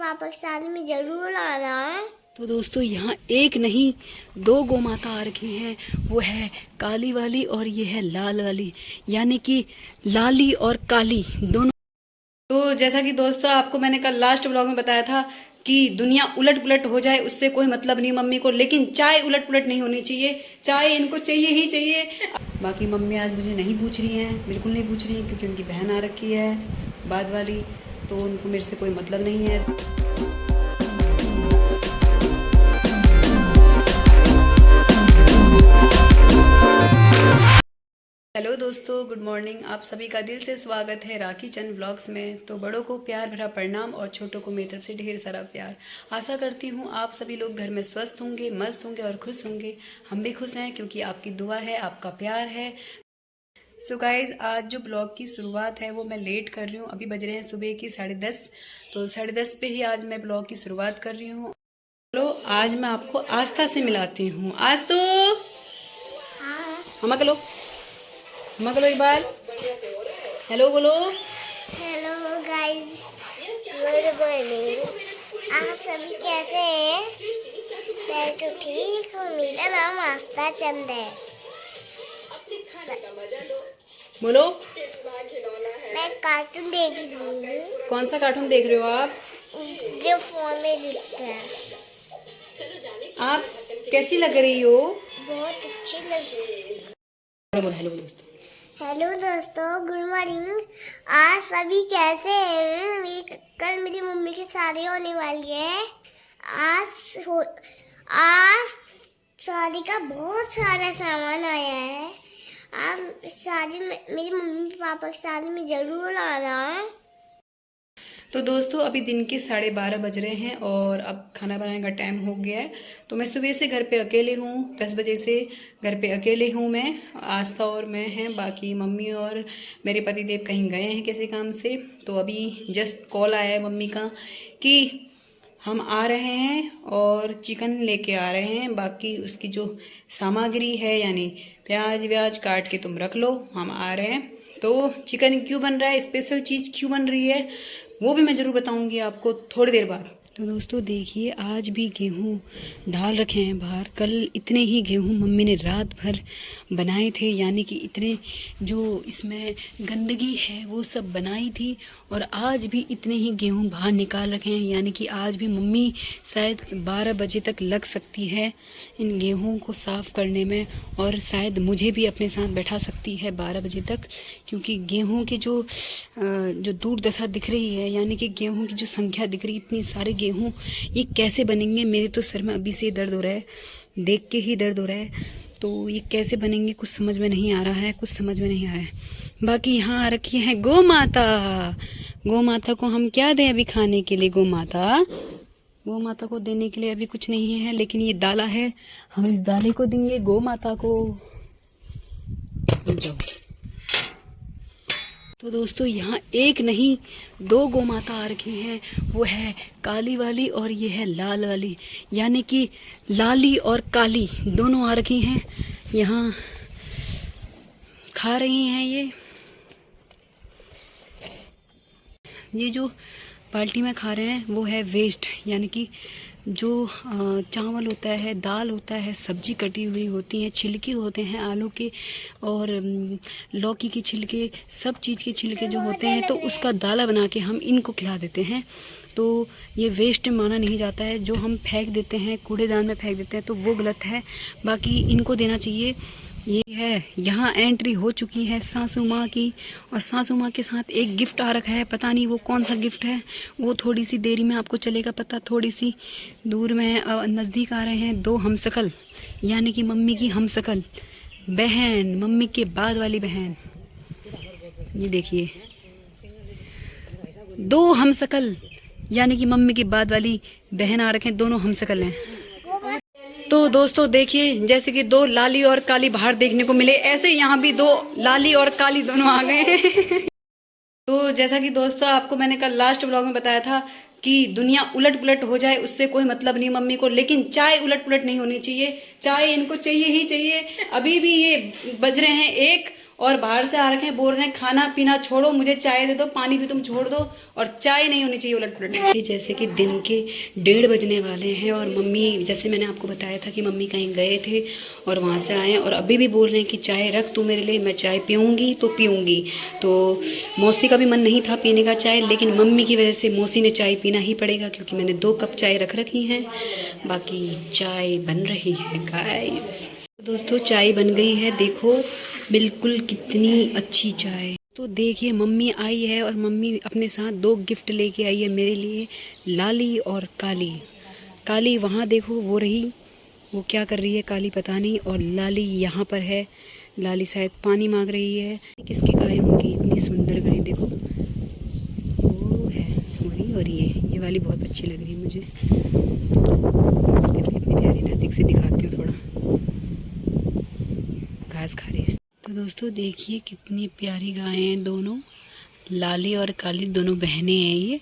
पापा के साथ में जरूर आना है। तो दोस्तों यहाँ एक नहीं दो गौ माता आ रखी हैं। वो है काली वाली और ये है लाल वाली, यानी कि लाली और काली दोनों। तो जैसा कि दोस्तों आपको मैंने कल लास्ट ब्लॉग में बताया था कि दुनिया उलट पुलट हो जाए उससे कोई मतलब नहीं मम्मी को, लेकिन चाय उलट पुलट नहीं होनी चाहिए, चाय इनको चाहिए ही चाहिए। बाकी मम्मी आज मुझे नहीं पूछ रही हैं, बिल्कुल नहीं पूछ रही हैं, क्योंकि उनकी बहन आ रखी है बाद वाली, तो उनको मेरे से कोई मतलब नहीं है। हेलो दोस्तों, गुड मॉर्निंग। आप सभी का दिल से स्वागत है राखी चंद व्लॉग्स में। तो बड़ों को प्यार भरा प्रणाम और छोटों को मेरी तरफ से ढेर सारा प्यार। आशा करती हूँ आप सभी लोग घर में स्वस्थ होंगे, मस्त होंगे और खुश होंगे। हम भी खुश हैं क्योंकि आपकी दुआ है, आपका प्यार है। सो गाइज, आज जो ब्लॉग की शुरुआत है वो मैं लेट कर रही हूँ। अभी बज रहे हैं सुबह की 10:30, तो 10:30 पे ही आज मैं ब्लॉग की शुरुआत कर रही हूँ। चलो आज मैं आपको आस्था से मिलाती हूँ। आज तो हम कलो मगलो एक बार हेलो बोलो। Hello guys, good morning. आप सभी कैसे हैं? मैं तो ठीक हूँ। मेरा नाम आस्था चंद है। बोलो। मैं कार्टून देख रही हूँ। कौन सा कार्टून देख रहे हो आप? जो फोन में दिखता है। आप कैसी लग रही हो? बहुत अच्छी लगी। हेलो दोस्तों। हेलो दोस्तों, गुड मॉर्निंग। आज सभी कैसे हैं? कल मेरी मम्मी की शादी होने वाली है। आज शादी का बहुत सारा सामान आया है। आप शादी में मेरी मम्मी पापा की शादी में जरूर आना है। तो दोस्तों अभी दिन के 12:30 बज रहे हैं और अब खाना बनाने का टाइम हो गया है। तो मैं सुबह से घर पे अकेले हूँ, 10 बजे से घर पे अकेले हूँ मैं, आस्था और मैं हैं। बाकी मम्मी और मेरे पतिदेव कहीं गए हैं किसी काम से। तो अभी जस्ट कॉल आया है मम्मी का कि हम आ रहे हैं और चिकन लेके आ रहे हैं। बाकी उसकी जो सामग्री है यानी प्याज व्याज काट के तुम रख लो, हम आ रहे हैं। तो चिकन क्यों बन रहा है, स्पेशल चीज़ क्यों बन रही है, वो भी मैं ज़रूर बताऊंगी आपको थोड़ी देर बाद। तो दोस्तों देखिए, आज भी गेहूँ डाल रखे हैं बाहर। कल इतने ही गेहूँ मम्मी ने रात भर बनाए थे, यानी कि इतने जो इसमें गंदगी है वो सब बनाई थी। और आज भी इतने ही गेहूँ बाहर निकाल रखे हैं, यानी कि आज भी मम्मी शायद 12 बजे तक लग सकती है इन गेहूँ को साफ़ करने में। और शायद मुझे भी अपने साथ बैठा सकती है 12 बजे तक, क्योंकि गेहूँ की जो दुर्दशा दिख रही है, यानी कि गेहूँ की जो संख्या दिख रही है, इतनी सारे गेहूँ ये कैसे बनेंगे। मेरे तो सर में अभी से दर्द हो रहा है, देख के ही दर्द हो रहा है। तो ये कैसे बनेंगे कुछ समझ में नहीं आ रहा है, कुछ समझ में नहीं आ रहा है। बाकी यहाँ आ रखी है गौ माता। गौ माता को हम क्या दें अभी खाने के लिए? गौ माता को देने के लिए अभी कुछ नहीं है, लेकिन ये दाला है, हम इस दाले को देंगे गौ माता को। तो दोस्तों यहाँ एक नहीं दो गौ माता आ रखी हैं। वो है काली वाली और ये है लाल वाली, यानी कि लाली और काली दोनों आ रखी हैं। यहाँ खा रही हैं ये जो बाल्टी में खा रहे हैं वो है वेस्ट, यानी कि जो चावल होता है, दाल होता है, सब्जी कटी हुई होती है, छिलके होते हैं आलू के और लौकी के छिलके, सब चीज़ के छिलके जो होते हैं, तो उसका दाला बना के हम इनको खिला देते हैं। तो ये वेस्ट माना नहीं जाता है। जो हम फेंक देते हैं, कूड़ेदान में फेंक देते हैं, तो वो गलत है। बाकी इनको देना चाहिए। ये है, यहाँ एंट्री हो चुकी है सासू माँ की, और सासू माँ के साथ एक गिफ्ट आ रखा है। पता नहीं वो कौन सा गिफ्ट है, वो थोड़ी सी देरी में आपको चलेगा पता। थोड़ी सी दूर में नज़दीक आ रहे हैं दो हमशक्ल, यानी कि मम्मी की हमशक्ल बहन, मम्मी के बाद वाली बहन। ये देखिए, दो हमशक्ल यानी कि मम्मी के बाद वाली बहन आ रखे हैं, दोनों हमशक्ल हैं। तो दोस्तों देखिए, जैसे कि दो लाली और काली बाहर देखने को मिले, ऐसे यहाँ भी दो लाली और काली दोनों आ गए हैं। तो जैसा कि दोस्तों आपको मैंने कल लास्ट ब्लॉग में बताया था कि दुनिया उलट पुलट हो जाए उससे कोई मतलब नहीं मम्मी को, लेकिन चाय उलट पुलट नहीं होनी चाहिए, चाय इनको चाहिए ही चाहिए। अभी भी ये बज रहे हैं 1 और बाहर से आ रखे हैं, बोल रहे हैं खाना पीना छोड़ो, मुझे चाय दे दो, पानी भी तुम छोड़ दो, और चाय नहीं होनी चाहिए उलट पुलट। जैसे कि दिन के 1:30 बजने वाले हैं और मम्मी, जैसे मैंने आपको बताया था कि मम्मी कहीं गए थे और वहाँ से आए और अभी भी बोल रहे हैं कि चाय रख तू मेरे लिए, मैं चाय पीऊँगी तो पीऊँगी। तो मौसी का भी मन नहीं था पीने का चाय, लेकिन मम्मी की वजह से मौसी ने चाय पीना ही पड़ेगा, क्योंकि मैंने 2 कप चाय रख रखी हैं। बाकी चाय बन रही है गाइस। दोस्तों चाय बन गई है, देखो बिल्कुल कितनी अच्छी चाय। तो देखिए मम्मी आई है और मम्मी अपने साथ 2 गिफ्ट लेके आई है मेरे लिए, लाली और काली। काली वहाँ देखो वो रही, वो क्या कर रही है काली पता नहीं, और लाली यहाँ पर है। लाली शायद पानी मांग रही है। किसकी गाय होंगी, इतनी सुंदर गाय देखो, वो है वही, और ये वाली बहुत अच्छी लग रही है मुझे। देखो इतनी प्यारी, नज़दीक से दिखाती हूँ, थोड़ा घास खा रही है। तो दोस्तों देखिए कितनी प्यारी गायें हैं दोनों, लाली और काली दोनों बहनें हैं ये,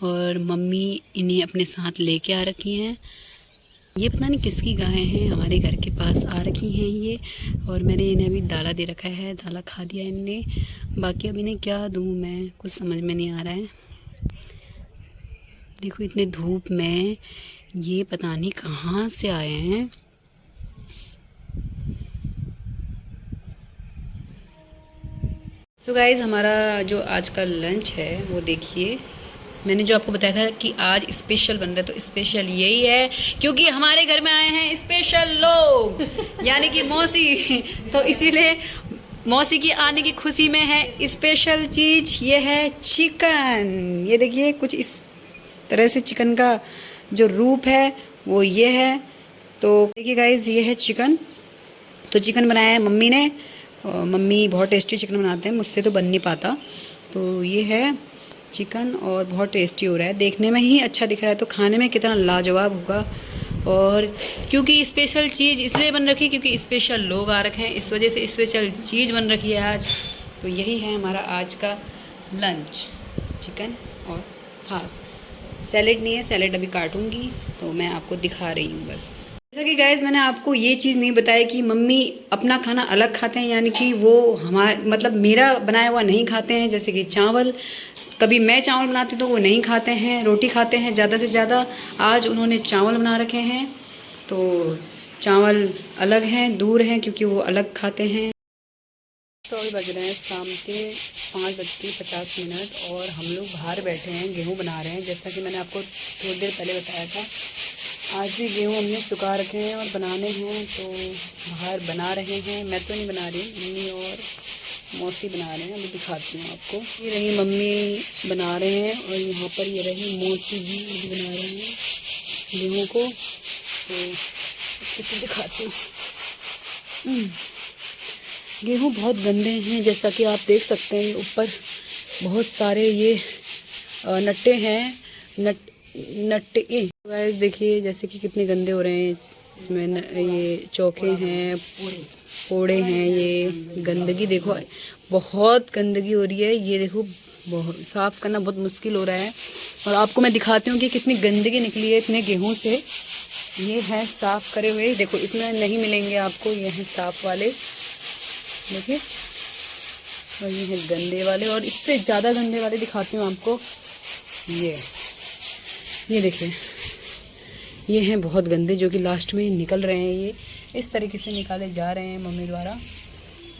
और मम्मी इन्हें अपने साथ लेके आ रखी हैं। ये पता नहीं किसकी गायें हैं, हमारे घर के पास आ रखी हैं ये, और मैंने इन्हें अभी दाला दे रखा है, दाला खा दिया इनने। बाकी अब इन्हें क्या दूँ मैं, कुछ समझ में नहीं आ रहा है। देखो इतने धूप में ये पता नहीं कहाँ से आए हैं। तो गाइज़ हमारा जो आज का लंच है वो देखिए, मैंने जो आपको बताया था कि आज स्पेशल बन रहा है, तो स्पेशल यही है क्योंकि हमारे घर में आए हैं स्पेशल लोग यानी कि मौसी। तो इसीलिए मौसी की आने की खुशी में है स्पेशल चीज़, ये है चिकन। ये देखिए कुछ इस तरह से चिकन का जो रूप है वो ये है। तो देखिए गाइज़ ये है चिकन। तो चिकन बनाया है मम्मी ने, मम्मी बहुत टेस्टी चिकन बनाते हैं, मुझसे तो बन नहीं पाता। तो ये है चिकन और बहुत टेस्टी हो रहा है, देखने में ही अच्छा दिख रहा है, तो खाने में कितना लाजवाब होगा। और क्योंकि स्पेशल चीज़ इसलिए बन रखी क्योंकि स्पेशल लोग आ रखे हैं, इस वजह से स्पेशल चीज़ बन रखी है आज। तो यही है हमारा आज का लंच, चिकन और भात। सैलेड नहीं है, सैलेड अभी काटूंगी तो मैं आपको दिखा रही हूँ बस। जैसा कि गाइस मैंने आपको ये चीज़ नहीं बताया कि मम्मी अपना खाना अलग खाते हैं, यानी कि वो हमारे मतलब मेरा बनाया हुआ नहीं खाते हैं। जैसे कि चावल, कभी मैं चावल बनाती हूँ तो वो नहीं खाते हैं, रोटी खाते हैं ज़्यादा से ज़्यादा। आज उन्होंने चावल बना रखे हैं, तो चावल अलग हैं, दूर हैं, क्योंकि वो अलग खाते हैं। तो अभी बज रहे हैं शाम के 5:50 और हम लोग बाहर बैठे हैं, गेहूँ बना रहे हैं। जैसा कि मैंने आपको थोड़ी देर पहले बताया था, आज भी गेहूँ हमने सुखा रखे हैं और बनाने हैं, तो बाहर बना रहे हैं। मैं तो नहीं बना रही, मम्मी और मौसी बना रहे हैं। अभी दिखाती हूँ आपको। ये रही मम्मी बना रहे हैं और यहाँ पर ये रही मौसी भी बना रहे हैं गेहूँ को। तो इसे दिखाती हूँ। गेहूँ बहुत गंदे हैं, जैसा कि आप देख सकते हैं ऊपर बहुत सारे ये नट्टे हैं, नट्टे देखिए जैसे कि कितने गंदे हो रहे हैं। इसमें ये चौके हैं, फोड़े हैं, ये गंदगी देखो, बहुत गंदगी हो रही है। ये देखो बहुत साफ़ करना बहुत मुश्किल हो रहा है। और आपको मैं दिखाती हूँ कि कितनी गंदगी निकली है इतने गेहूँ से। ये हैं साफ़ करे हुए, देखो इसमें नहीं मिलेंगे आपको, ये हैं साफ़ वाले देखिए, और ये हैं गंदे वाले, और इससे ज़्यादा गंदे वाले दिखाती हूँ आपको। ये देखिए, ये हैं बहुत गंदे, जो कि लास्ट में निकल रहे हैं। ये इस तरीके से निकाले जा रहे हैं मम्मी द्वारा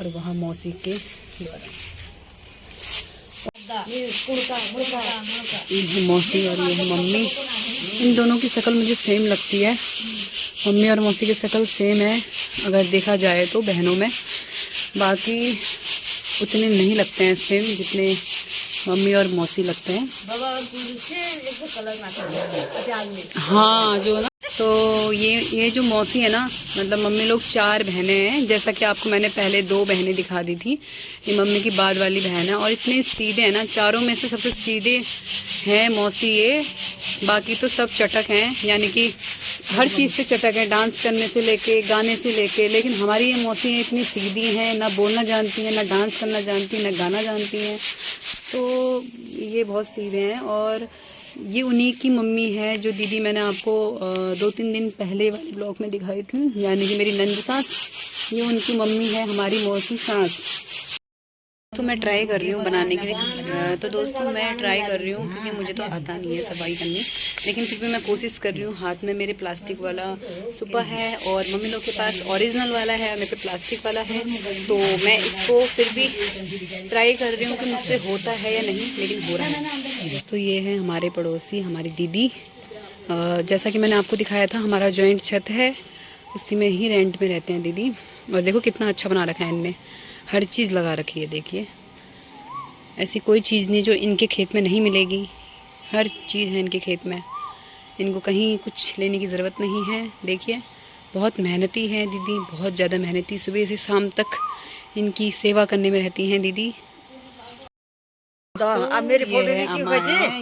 और वहाँ मौसी के द्वारा। ये मौसी और ये मम्मी, इन दोनों की शक्ल मुझे सेम लगती है। मम्मी और मौसी की शक्ल सेम है अगर देखा जाए तो बहनों में, बाकी उतने नहीं लगते हैं सेम जितने मम्मी और मौसी लगते हैं। हाँ जो ना, तो ये जो मौसी है ना, मतलब मम्मी लोग 4 बहनें हैं। जैसा कि आपको मैंने पहले 2 बहनें दिखा दी थी, ये मम्मी की बाद वाली बहन है। और इतने सीधे हैं ना, चारों में से सबसे सीधे हैं मौसी ये, बाकी तो सब चटक हैं, यानी कि हर चीज़ से चटक है, डांस करने से लेके गाने से लेके। लेकिन हमारी ये मौसी इतनी सीधी हैं, ना बोलना जानती हैं, ना डांस करना जानती हैं, ना गाना जानती हैं। तो ये बहुत सीधे हैं। और ये उन्हीं की मम्मी है जो दीदी मैंने आपको 2-3 दिन पहले वाले ब्लॉग में दिखाई थी, यानी कि मेरी नंद सास, ये उनकी मम्मी है, हमारी मौसी सास। तो मैं ट्राई कर रही हूँ बनाने के लिए। तो दोस्तों मैं ट्राई कर रही हूँ क्योंकि मुझे तो आता नहीं है सफाई करनी, लेकिन फिर भी मैं कोशिश कर रही हूँ। हाथ में मेरे प्लास्टिक वाला सुपा है और मम्मी लोग के पास ओरिजिनल वाला है, मेरे पे प्लास्टिक वाला है। तो मैं इसको फिर भी ट्राई कर रही हूँ कि मुझसे होता है या नहीं, लेकिन हो रहा है। तो ये है हमारे पड़ोसी, हमारी दीदी। जैसा कि मैंने आपको दिखाया था, हमारा जॉइंट छत है, उसी में ही रेंट में रहते हैं दीदी। और देखो कितना अच्छा बना रखा है इनने, हर चीज़ लगा रखी है। देखिए ऐसी कोई चीज़ नहीं जो इनके खेत में नहीं मिलेगी, हर चीज़ है इनके खेत में। इनको कहीं कुछ लेने की ज़रूरत नहीं है। देखिए बहुत मेहनती है दीदी, बहुत ज़्यादा मेहनती। सुबह से शाम तक इनकी सेवा करने में रहती हैं दीदी। अब मेरी फोटो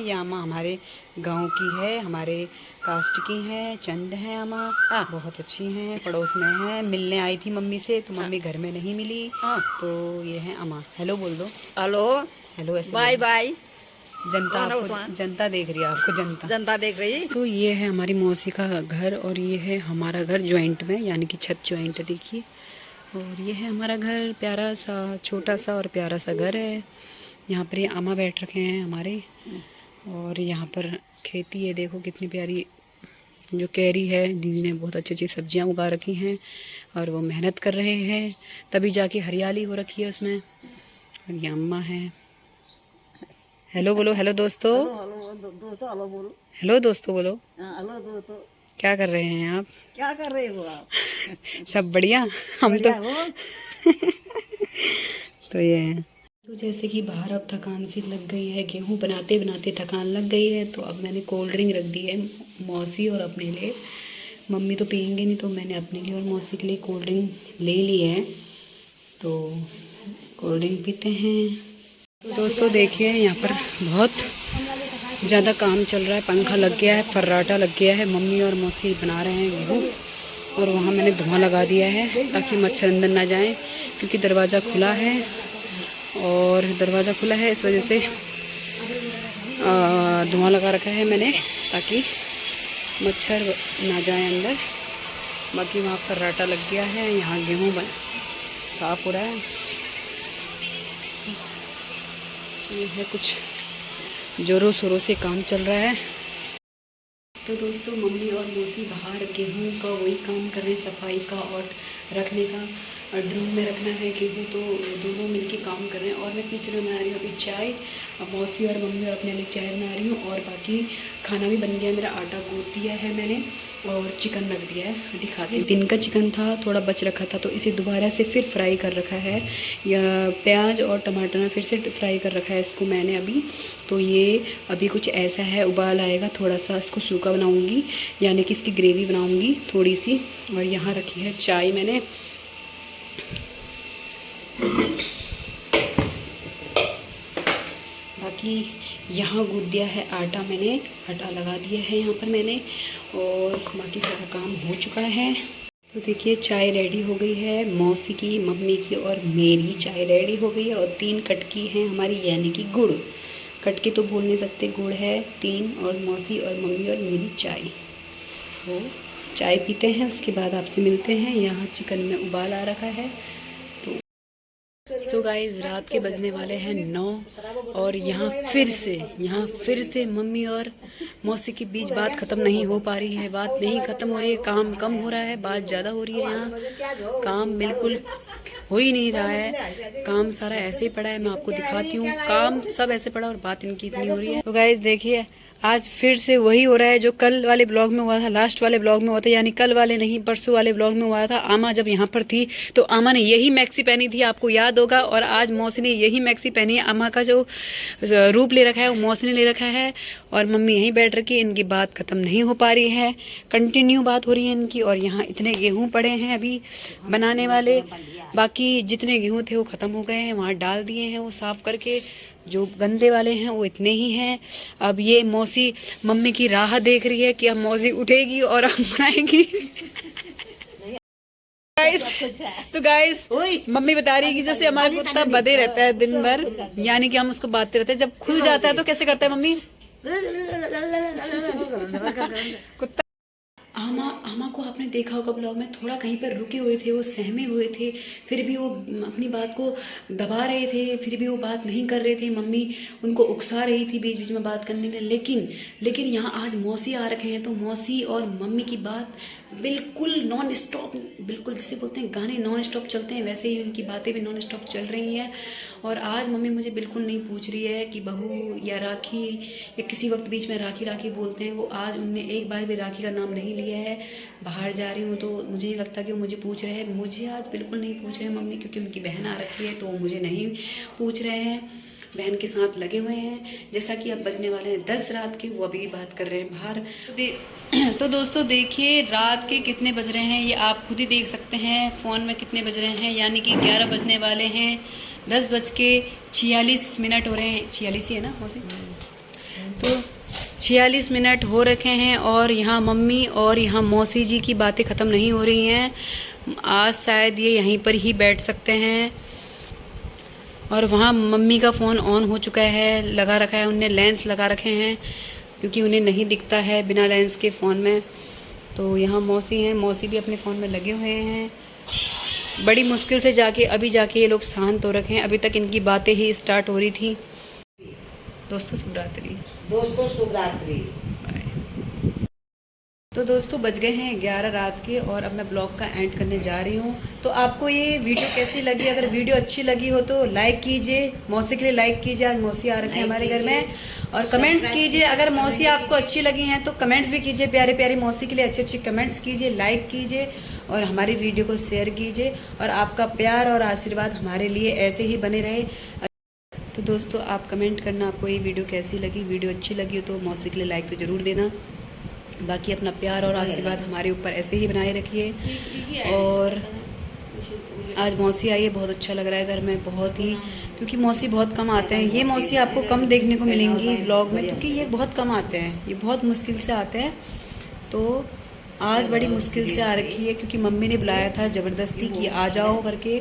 ये अम्मा हमारे गांव की है, हमारे कास्ट की है, चंद है अम्मा। बहुत अच्छी हैं, पड़ोस में हैं। मिलने आई थी मम्मी से, तो मम्मी घर में नहीं मिली। तो ये है अम्मा। हेलो बोल दो। हेलो हेलो ऐसे बाय बाय। जनता आपको, जनता देख रही है आपको, जनता देख रही। तो ये है हमारी मौसी का घर और ये है हमारा घर जॉइंट में, यानी कि छत जॉइंट है। देखिए, और ये है हमारा घर, प्यारा सा छोटा सा और प्यारा सा घर है। यहाँ पर ये अम्मा बैठ रखे हैं हमारे, और यहाँ पर खेती है। देखो कितनी प्यारी जो कैरी है, दीदी ने बहुत अच्छी अच्छी सब्जियाँ उगा रखी हैं और वो मेहनत कर रहे हैं, तभी जाके हरियाली हो रखी है उसमें। और ये अम्मा है। हेलो बोलो। हेलो दोस्तों। हेलो बोलो। हेलो दोस्तों बोलो। हेलो दोस्तों। क्या कर रहे हैं आप? क्या कर रहे हो आप? सब बढ़िया। हम तो हो? तो ये है। तो जैसे कि बाहर अब थकान सी लग गई है, गेहूं बनाते बनाते थकान लग गई है, तो अब मैंने कोल्ड ड्रिंक रख दी है मौसी और अपने लिए। मम्मी तो पियेंगे नहीं, तो मैंने अपने लिए और मौसी के लिए कोल्ड ड्रिंक ले ली है। तो कोल्ड ड्रिंक पीते हैं। तो दोस्तों देखिए यहाँ पर बहुत ज़्यादा काम चल रहा है। पंखा लग गया है, फर्राटा लग गया है। मम्मी और मौसी बना रहे हैं गेहूँ, और वहाँ मैंने धुआं लगा दिया है ताकि मच्छर अंदर ना जाए, क्योंकि दरवाज़ा खुला है। और दरवाज़ा खुला है इस वजह से धुआं लगा रखा है मैंने, ताकि मच्छर ना जाए अंदर। बाकी वहाँ फर्राटा लग गया है। यहाँ गेहूँ साफ़ हो रहा है। ये है कुछ ज़ोरों शोरों से काम चल रहा है। तो दोस्तों मम्मी और मौसी बाहर गेहूं का वही काम कर रहे हैं, सफाई का और रखने का। ड्रूम में रखना है गेहूं, तो दोनों मिलके काम कर रहे हैं। और मैं पीछे में बना रही हूँ अभी चाय। अब मौसी और मम्मी और अपने लिए चाय बना रही हूँ, और बाकी खाना भी बन गया। मेरा आटा गूँथ दिया है मैंने, और चिकन रख दिया है। दिखाती हूँ। दिन का चिकन था, थोड़ा बच रखा था, तो इसे दोबारा से फिर फ्राई कर रखा है। या प्याज और टमाटर में फिर से फ्राई कर रखा है इसको मैंने अभी। तो ये अभी कुछ ऐसा है, उबाल आएगा, थोड़ा सा इसको सूखा बनाऊँगी, यानी कि इसकी ग्रेवी बनाऊँगी थोड़ी सी। और यहाँ रखी है चाय मैंने। बाकी यहाँ गूँथ दिया है आटा मैंने, आटा लगा दिया है यहाँ पर मैंने, और बाकी सारा काम हो चुका है। तो देखिए चाय रेडी हो गई है, मौसी की, मम्मी की और मेरी चाय रेडी हो गई है। और 3 कटकी हैं हमारी, यानी कि गुड़। कटकी तो बोल नहीं सकते, गुड़ है 3, और मौसी और मम्मी और मेरी चाय। तो चाय पीते हैं, उसके बाद आपसे मिलते हैं। यहाँ चिकन में उबाल आ रखा है। तो गाइस रात के बजने वाले हैं 9, और यहाँ फिर से मम्मी और मौसी के बीच बात ख़त्म नहीं हो पा रही है। बात नहीं ख़त्म हो रही है, काम कम हो रहा है, बात ज़्यादा हो रही है। यहाँ काम बिल्कुल हो ही नहीं रहा है, काम सारा ऐसे ही पड़ा है। मैं आपको दिखाती हूँ, काम सब ऐसे पड़ा और बात इनकी इतनी हो रही है। तो गाइस देखिए आज फिर से वही हो रहा है जो कल वाले ब्लॉग में हुआ था, लास्ट वाले ब्लॉग में हुआ था, यानी कल वाले नहीं परसों वाले ब्लॉग में हुआ था। आमा जब यहाँ पर थी तो आमा ने यही मैक्सी पहनी थी, आपको याद होगा। और आज मौसी ने यही मैक्सी पहनी है। आमा का जो रूप ले रखा है वो मौसी ने ले रखा है, और मम्मी यहीं बैठ रखी है। इनकी बात ख़त्म नहीं हो पा रही है, कंटिन्यू बात हो रही है इनकी। और यहाँ इतने गेहूँ पड़े हैं अभी बनाने वाले, बाकी जितने गेहूँ थे वो ख़त्म हो गए हैं, वहाँ डाल दिए हैं वो साफ़ करके। जो गंदे वाले हैं वो इतने ही हैं। अब ये मौसी मम्मी की राह देख रही है कि अब मौसी उठेगी और हम बनाएंगी। तो गाइस मम्मी बता रही है कि जैसे हमारा कुत्ता बंधे रहता है दिन भर, यानी कि हम उसको बांधते रहते हैं। जब खुल जाता है तो कैसे करता है मम्मी? कुत्ता आमा को आपने देखा होगा ब्लॉग में, थोड़ा कहीं पर रुके हुए थे, वो सहमे हुए थे, फिर भी वो अपनी बात को दबा रहे थे, फिर भी वो बात नहीं कर रहे थे। मम्मी उनको उकसा रही थी बीच बीच में बात करने के लिए, लेकिन यहाँ आज मौसी आ रखे हैं, तो मौसी और मम्मी की बात बिल्कुल नॉन स्टॉप, बिल्कुल जिसे बोलते हैं गाने नॉन स्टॉप चलते हैं, वैसे ही उनकी बातें भी नॉन स्टॉप चल रही हैं। और आज मम्मी मुझे बिल्कुल नहीं पूछ रही है कि बहू या राखी, या किसी वक्त बीच में राखी राखी बोलते हैं, वो आज उनने एक बार भी राखी का नाम नहीं लिया है। बाहर जा रही हूँ तो मुझे नहीं लगता कि वो मुझे पूछ रहे हैं, मुझे आज बिल्कुल नहीं पूछ रहे हैं मम्मी, क्योंकि उनकी बहन आ रखी है तो वो मुझे नहीं पूछ रहे हैं, बहन के साथ लगे हुए हैं। जैसा कि अब बजने वाले हैं 10 रात के, वो अभी बात कर रहे हैं बाहर। तो दोस्तों देखिए रात के कितने बज रहे हैं, ये आप खुद ही देख सकते हैं फ़ोन में कितने बज रहे हैं, यानी कि 11 बजने वाले हैं। 10:46 हो रहे हैं, 46 ही है ना मौसी? तो 46 मिनट हो रखे हैं और यहाँ मम्मी और यहाँ मौसी जी की बातें ख़त्म नहीं हो रही हैं। आज शायद ये यहीं पर ही बैठ सकते हैं। और वहाँ मम्मी का फ़ोन ऑन हो चुका है, लगा रखा है, उनने लेंस लगा रखे हैं क्योंकि उन्हें नहीं दिखता है बिना लेंस के फ़ोन में। तो यहाँ मौसी हैं, मौसी भी अपने फ़ोन में लगे हुए हैं। बड़ी मुश्किल से अभी जाके ये लोग शांत हो रखे हैं, अभी तक इनकी बातें ही स्टार्ट हो रही थी। दोस्तों शुभ रात्रि। तो दोस्तों बज गए हैं 11 रात के और अब मैं ब्लॉग का एंड करने जा रही हूँ। तो आपको ये वीडियो कैसी लगी? अगर वीडियो अच्छी लगी हो तो लाइक कीजिए, मौसी के लिए लाइक कीजिए, आज मौसी आ रखे हैं हमारे घर में। और कमेंट्स कीजिए, अगर मौसी आपको अच्छी लगी हैं तो कमेंट्स भी कीजिए, प्यारे प्यारे मौसी के लिए अच्छे अच्छे कमेंट्स कीजिए, लाइक कीजिए और हमारी वीडियो को शेयर कीजिए। और आपका प्यार और आशीर्वाद हमारे लिए ऐसे ही बने रहे। तो दोस्तों आप कमेंट करना आपको ये वीडियो कैसी लगी। वीडियो अच्छी लगी हो तो मौसी के लिए लाइक तो ज़रूर देना। बाकी अपना प्यार और आशीर्वाद हमारे ऊपर ऐसे ही बनाए रखिए। और आज मौसी आई है, बहुत अच्छा लग रहा है घर में, बहुत ही, क्योंकि मौसी बहुत कम आते हैं। ये मौसी आपको कम देखने को मिलेंगी ब्लॉग में, क्योंकि ये बहुत कम आते हैं, ये बहुत मुश्किल से आते हैं। तो आज बड़ी मुश्किल से आ रखी है क्योंकि मम्मी ने बुलाया था ज़बरदस्ती कि आ जाओ करके,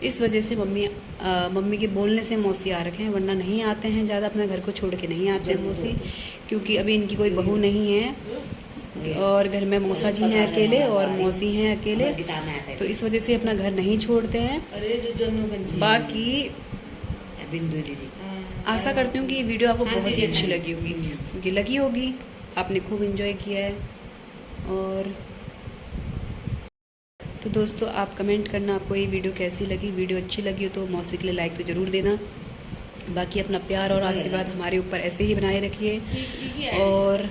इस वजह से मम्मी के बोलने से मौसी आ रखे हैं, वरना नहीं आते हैं ज़्यादा, अपना घर को छोड़ के नहीं आते हैं मौसी, क्योंकि अभी इनकी कोई बहू नहीं है और घर में मौसा जी हैं अकेले और मौसी हैं अकेले, तो इस वजह से अपना घर नहीं छोड़ते हैं। बाकी आशा करती हूँ कि ये वीडियो आपको बहुत ही अच्छी लगी होगी, क्योंकि लगी होगी, आपने खूब एंजॉय किया है। और तो दोस्तों आप कमेंट करना आपको ये वीडियो कैसी लगी। वीडियो अच्छी लगी हो तो मौसी के लिए लाइक तो ज़रूर देना। बाकी अपना प्यार और आशीर्वाद हमारे ऊपर ऐसे ही बनाए रखिए। और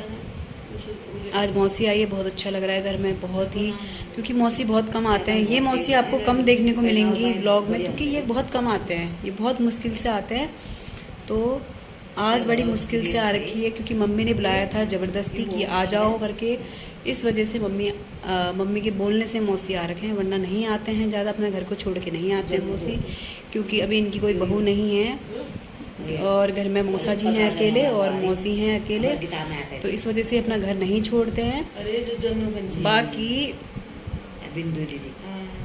आज मौसी आई है, बहुत अच्छा लग रहा है घर में, बहुत ही, क्योंकि मौसी बहुत कम आते हैं। ये मौसी आपको कम देखने को मिलेंगी ब्लॉग में, क्योंकि ये बहुत कम आते हैं, ये बहुत मुश्किल से आते हैं। तो आज बड़ी मुश्किल से आ रखी है क्योंकि मम्मी ने बुलाया था ज़बरदस्ती कि आ जाओ करके, इस वजह से मम्मी के बोलने से मौसी आ रखे हैं, वरना नहीं आते हैं ज़्यादा, अपना घर को छोड़ के नहीं आते हैं मौसी, क्योंकि अभी इनकी कोई बहू नहीं है और घर में मौसा जी हैं अकेले और मौसी हैं अकेले, तो इस वजह से अपना घर नहीं छोड़ते हैं। बाकी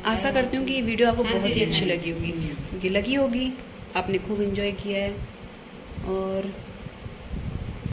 आशा करती हूँ कि ये वीडियो आपको बहुत ही अच्छी लगी होगी, क्योंकि लगी होगी, आपने खूब एंजॉय किया है। और